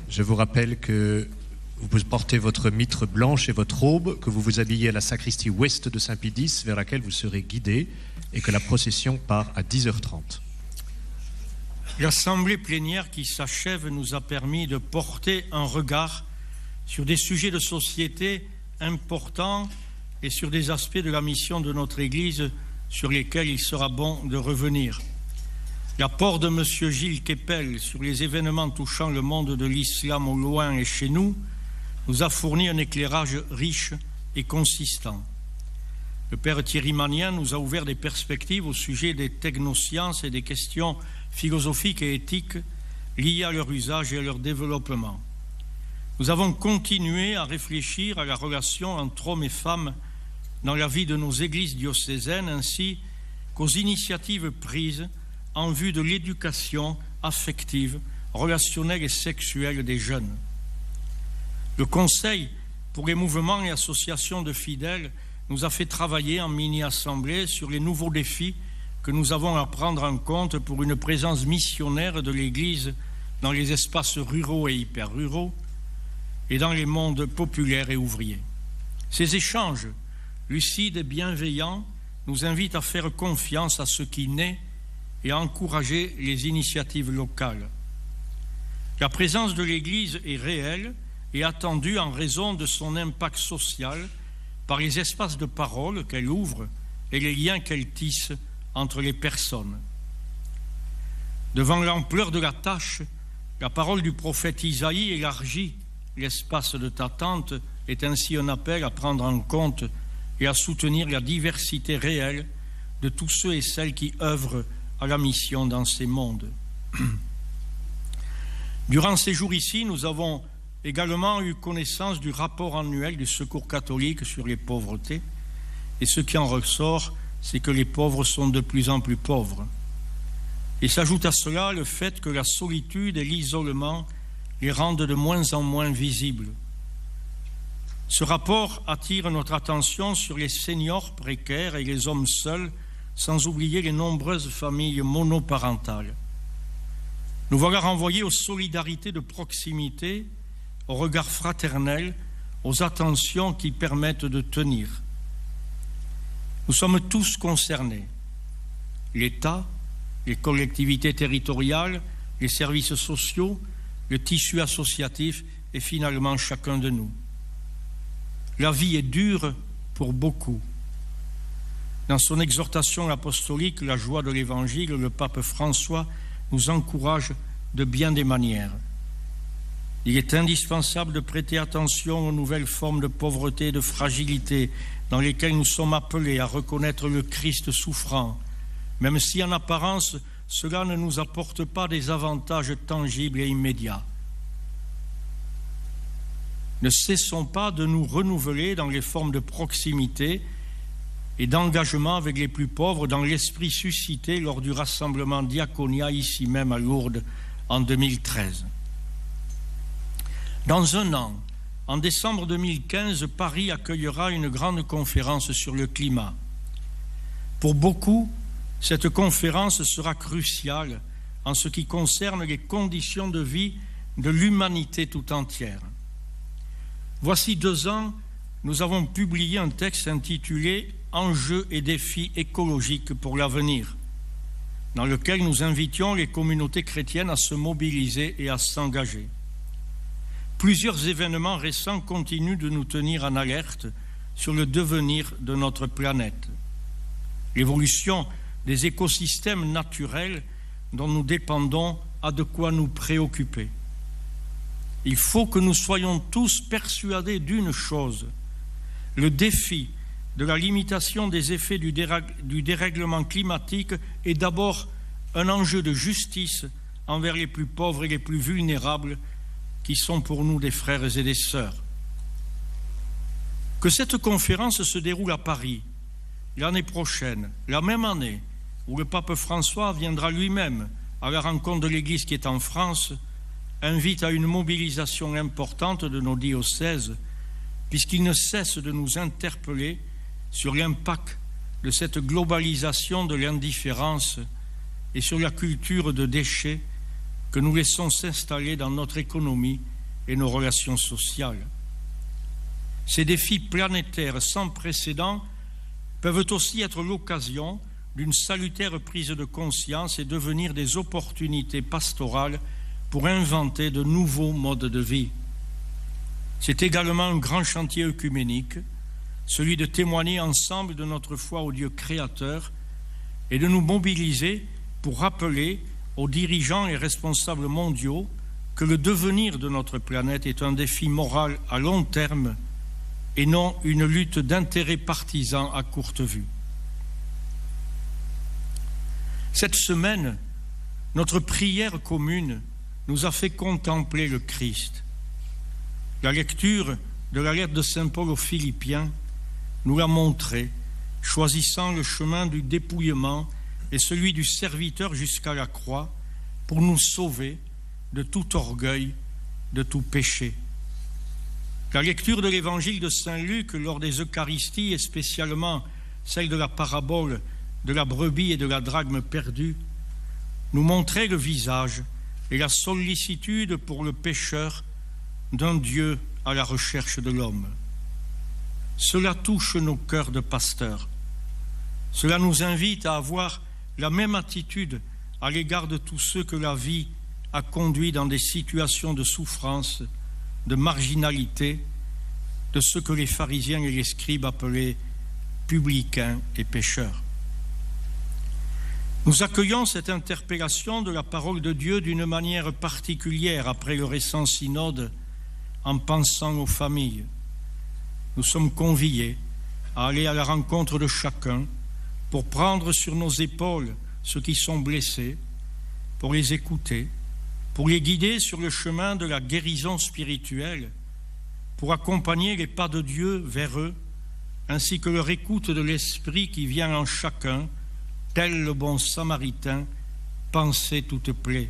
Je vous rappelle que vous portez votre mitre blanche et votre aube, que vous vous habillez à la sacristie ouest de Saint-Pédis, vers laquelle vous serez guidés, et que la procession part à 10h30. L'assemblée plénière qui s'achève nous a permis de porter un regard sur des sujets de société importants et sur des aspects de la mission de notre Église sur lesquels il sera bon de revenir. L'apport de M. Gilles Kepel sur les événements touchant le monde de l'islam au loin et chez nous a fourni un éclairage riche et consistant. Le Père Thierry Magnin nous a ouvert des perspectives au sujet des technosciences et des questions philosophiques et éthiques liées à leur usage et à leur développement. Nous avons continué à réfléchir à la relation entre hommes et femmes dans la vie de nos églises diocésaines ainsi qu'aux initiatives prises en vue de l'éducation affective, relationnelle et sexuelle des jeunes. Le Conseil pour les mouvements et associations de fidèles nous a fait travailler en mini-assemblée sur les nouveaux défis que nous avons à prendre en compte pour une présence missionnaire de l'Église dans les espaces ruraux et hyper-ruraux et dans les mondes populaires et ouvriers. Ces échanges lucides et bienveillants nous invitent à faire confiance à ce qui naît et à encourager les initiatives locales. La présence de l'Église est réelle et attendue en raison de son impact social par les espaces de parole qu'elle ouvre et les liens qu'elle tisse entre les personnes. Devant l'ampleur de la tâche, la parole du prophète Isaïe élargit l'espace de t'attente est ainsi un appel à prendre en compte et à soutenir la diversité réelle de tous ceux et celles qui œuvrent à la mission dans ces mondes. Durant ces jours ici, nous avons également eu connaissance du rapport annuel du Secours catholique sur les pauvretés, et ce qui en ressort, c'est que les pauvres sont de plus en plus pauvres. Et s'ajoute à cela le fait que la solitude et l'isolement les rendent de moins en moins visibles. Ce rapport attire notre attention sur les seniors précaires et les hommes seuls, sans oublier les nombreuses familles monoparentales. Nous voilà renvoyés aux solidarités de proximité, au regard fraternel, aux attentions qui permettent de tenir. Nous sommes tous concernés. L'État, les collectivités territoriales, les services sociaux, le tissu associatif et finalement chacun de nous. La vie est dure pour beaucoup. Dans son exhortation apostolique, la joie de l'Évangile, le pape François nous encourage de bien des manières. Il est indispensable de prêter attention aux nouvelles formes de pauvreté et de fragilité dans lesquelles nous sommes appelés à reconnaître le Christ souffrant, même si en apparence cela ne nous apporte pas des avantages tangibles et immédiats. Ne cessons pas de nous renouveler dans les formes de proximité et d'engagement avec les plus pauvres dans l'esprit suscité lors du rassemblement Diaconia ici même à Lourdes en 2013. Dans un an, en décembre 2015, Paris accueillera une grande conférence sur le climat. Pour beaucoup, cette conférence sera cruciale en ce qui concerne les conditions de vie de l'humanité tout entière. Voici 2 ans, nous avons publié un texte intitulé « Enjeux et défis écologiques pour l'avenir », dans lequel nous invitions les communautés chrétiennes à se mobiliser et à s'engager. Plusieurs événements récents continuent de nous tenir en alerte sur le devenir de notre planète. L'évolution des écosystèmes naturels dont nous dépendons a de quoi nous préoccuper. Il faut que nous soyons tous persuadés d'une chose, le défi de la limitation des effets du dérèglement climatique est d'abord un enjeu de justice envers les plus pauvres et les plus vulnérables qui sont pour nous des frères et des sœurs. Que cette conférence se déroule à Paris l'année prochaine, la même année où le pape François viendra lui-même à la rencontre de l'Église qui est en France, invite à une mobilisation importante de nos diocèses, puisqu'il ne cesse de nous interpeller sur l'impact de cette globalisation de l'indifférence et sur la culture de déchets que nous laissons s'installer dans notre économie et nos relations sociales. Ces défis planétaires sans précédent peuvent aussi être l'occasion d'une salutaire prise de conscience et devenir des opportunités pastorales pour inventer de nouveaux modes de vie. C'est également un grand chantier œcuménique, celui de témoigner ensemble de notre foi au Dieu créateur et de nous mobiliser pour rappeler aux dirigeants et responsables mondiaux que le devenir de notre planète est un défi moral à long terme et non une lutte d'intérêts partisans à courte vue. Cette semaine, notre prière commune nous a fait contempler le Christ. La lecture de la lettre de Saint Paul aux Philippiens nous l'a montré, choisissant le chemin du dépouillement et celui du serviteur jusqu'à la croix pour nous sauver de tout orgueil, de tout péché. La lecture de l'évangile de Saint Luc lors des Eucharisties, et spécialement celle de la parabole de la brebis et de la drachme perdue, nous montrait le visage et la sollicitude pour le pécheur d'un Dieu à la recherche de l'homme. Cela touche nos cœurs de pasteurs. Cela nous invite à avoir la même attitude à l'égard de tous ceux que la vie a conduits dans des situations de souffrance, de marginalité, de ce que les pharisiens et les scribes appelaient publicains et pécheurs. Nous accueillons cette interpellation de la parole de Dieu d'une manière particulière après le récent synode en pensant aux familles. Nous sommes conviés à aller à la rencontre de chacun pour prendre sur nos épaules ceux qui sont blessés, pour les écouter, pour les guider sur le chemin de la guérison spirituelle, pour accompagner les pas de Dieu vers eux, ainsi que leur écoute de l'Esprit qui vient en chacun, tel le bon Samaritain, panser toute plaie.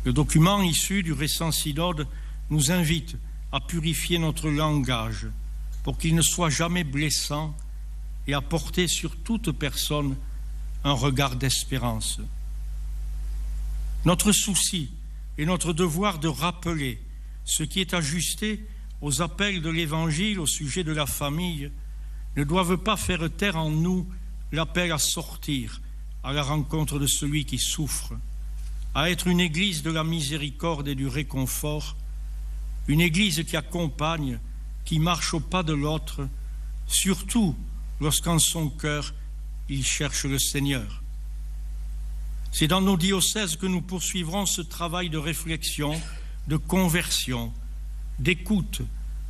Le document issu du récent synode nous invite à purifier notre langage pour qu'il ne soit jamais blessant et à porter sur toute personne un regard d'espérance. Notre souci et notre devoir de rappeler ce qui est ajusté aux appels de l'Évangile au sujet de la famille ne doivent pas faire taire en nous l'appel à sortir à la rencontre de celui qui souffre, à être une église de la miséricorde et du réconfort, une église qui accompagne, qui marche au pas de l'autre, surtout lorsqu'en son cœur il cherche le Seigneur. C'est dans nos diocèses que nous poursuivrons ce travail de réflexion, de conversion, d'écoute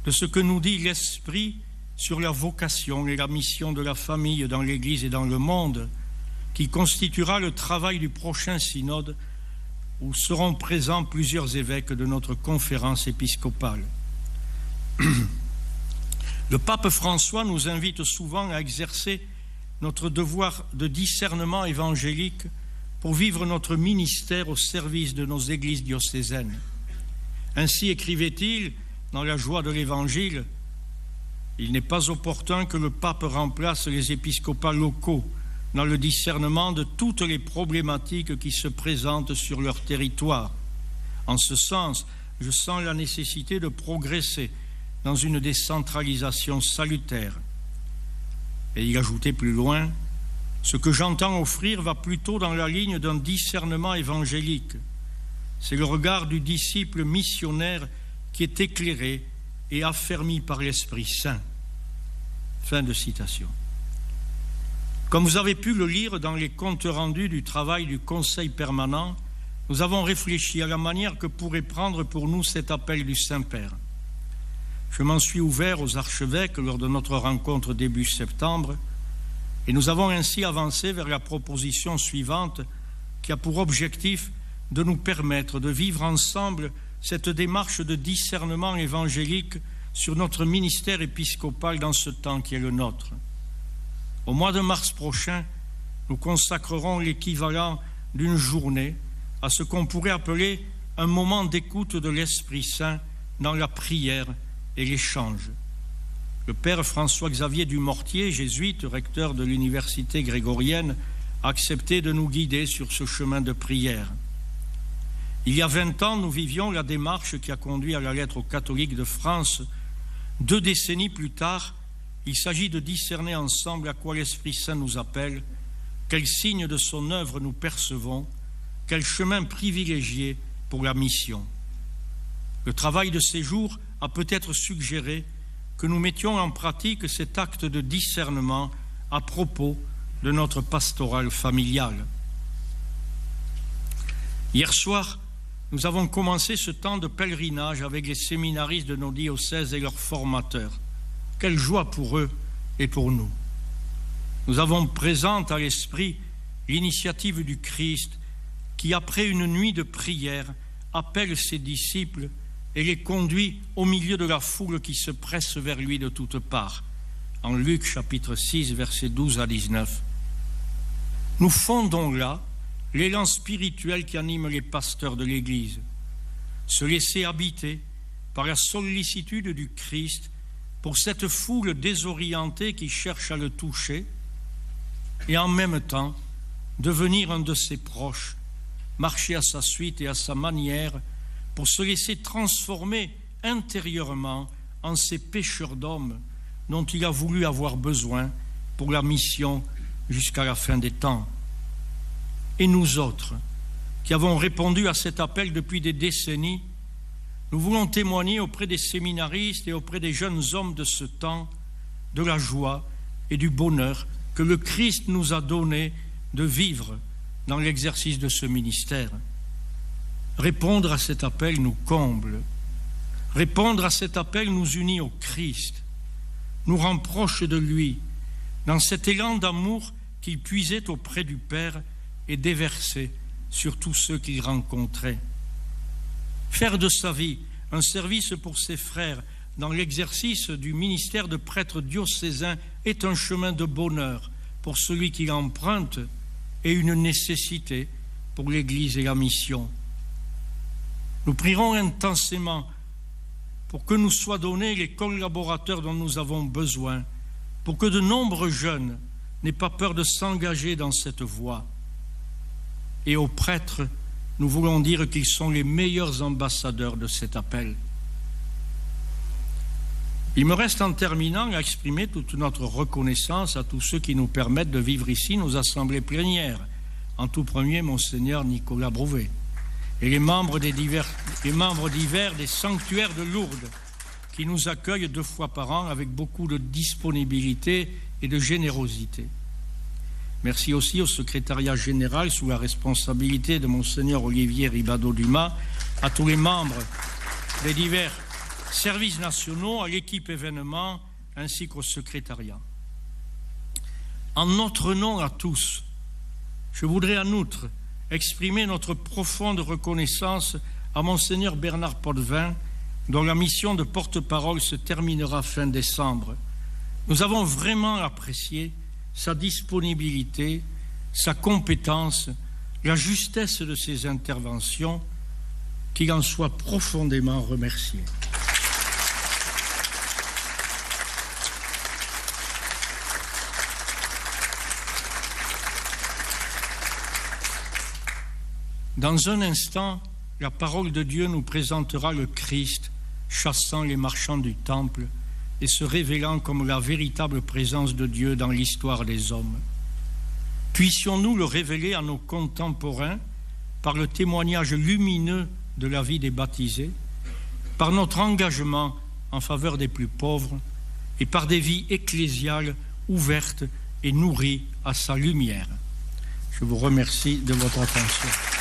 de ce que nous dit l'Esprit sur la vocation et la mission de la famille dans l'Église et dans le monde, qui constituera le travail du prochain synode où seront présents plusieurs évêques de notre conférence épiscopale. Le pape François nous invite souvent à exercer notre devoir de discernement évangélique pour vivre notre ministère au service de nos églises diocésaines. Ainsi écrivait-il dans La joie de l'Évangile: il n'est pas opportun que le pape remplace les épiscopats locaux dans le discernement de toutes les problématiques qui se présentent sur leur territoire. En ce sens, je sens la nécessité de progresser dans une décentralisation salutaire. Et il ajoutait plus loin: ce que j'entends offrir va plutôt dans la ligne d'un discernement évangélique. C'est le regard du disciple missionnaire qui est éclairé et affermi par l'Esprit Saint. Fin de citation. Comme vous avez pu le lire dans les comptes rendus du travail du Conseil permanent, nous avons réfléchi à la manière que pourrait prendre pour nous cet appel du Saint-Père. Je m'en suis ouvert aux archevêques lors de notre rencontre début septembre, et nous avons ainsi avancé vers la proposition suivante qui a pour objectif de nous permettre de vivre ensemble cette démarche de discernement évangélique sur notre ministère épiscopal dans ce temps qui est le nôtre. Au mois de mars prochain, nous consacrerons l'équivalent d'une journée à ce qu'on pourrait appeler un moment d'écoute de l'Esprit Saint dans la prière et l'échange. Le père François-Xavier Dumortier, jésuite, recteur de l'université grégorienne, a accepté de nous guider sur ce chemin de prière. Il y a 20 ans, nous vivions la démarche qui a conduit à la lettre aux catholiques de France. 2 décennies plus tard, il s'agit de discerner ensemble à quoi l'Esprit Saint nous appelle, quels signes de son œuvre nous percevons, quel chemin privilégié pour la mission. Le travail de ces jours a peut-être suggéré que nous mettions en pratique cet acte de discernement à propos de notre pastorale familiale. Hier soir, nous avons commencé ce temps de pèlerinage avec les séminaristes de nos diocèses et leurs formateurs. Quelle joie pour eux et pour nous. Nous avons présente à l'esprit l'initiative du Christ qui, après une nuit de prière, appelle ses disciples et les conduit au milieu de la foule qui se presse vers lui de toutes parts. En Luc chapitre 6, versets 12 à 19. Nous fondons là l'élan spirituel qui anime les pasteurs de l'Église. Se laisser habiter par la sollicitude du Christ pour cette foule désorientée qui cherche à le toucher et en même temps devenir un de ses proches, marcher à sa suite et à sa manière pour se laisser transformer intérieurement en ces pêcheurs d'hommes dont il a voulu avoir besoin pour la mission jusqu'à la fin des temps. Et nous autres, qui avons répondu à cet appel depuis des décennies, nous voulons témoigner auprès des séminaristes et auprès des jeunes hommes de ce temps de la joie et du bonheur que le Christ nous a donné de vivre dans l'exercice de ce ministère. Répondre à cet appel nous comble. Répondre à cet appel nous unit au Christ, nous rend proches de lui, dans cet élan d'amour qu'il puisait auprès du Père et déversait sur tous ceux qu'il rencontrait. Faire de sa vie un service pour ses frères dans l'exercice du ministère de prêtre diocésain est un chemin de bonheur pour celui qui l'emprunte et une nécessité pour l'Église et la mission. Nous prierons intensément pour que nous soient donnés les collaborateurs dont nous avons besoin, pour que de nombreux jeunes n'aient pas peur de s'engager dans cette voie. Et aux prêtres, nous voulons dire qu'ils sont les meilleurs ambassadeurs de cet appel. Il me reste en terminant à exprimer toute notre reconnaissance à tous ceux qui nous permettent de vivre ici nos assemblées plénières, en tout premier Monseigneur Nicolas Brouvet, et les membres divers des sanctuaires de Lourdes, qui nous accueillent 2 fois par an avec beaucoup de disponibilité et de générosité. Merci aussi au secrétariat général sous la responsabilité de Monseigneur Olivier Ribado-Dumas, à tous les membres des divers services nationaux, à l'équipe événement ainsi qu'au secrétariat. En notre nom à tous, je voudrais en outre exprimer notre profonde reconnaissance à Monseigneur Bernard Potvin, dont la mission de porte-parole se terminera fin décembre. Nous avons vraiment apprécié sa disponibilité, sa compétence, la justesse de ses interventions, qu'il en soit profondément remercié. Dans un instant, la parole de Dieu nous présentera le Christ chassant les marchands du temple et se révélant comme la véritable présence de Dieu dans l'histoire des hommes. Puissions-nous le révéler à nos contemporains par le témoignage lumineux de la vie des baptisés, par notre engagement en faveur des plus pauvres et par des vies ecclésiales ouvertes et nourries à sa lumière. Je vous remercie de votre attention.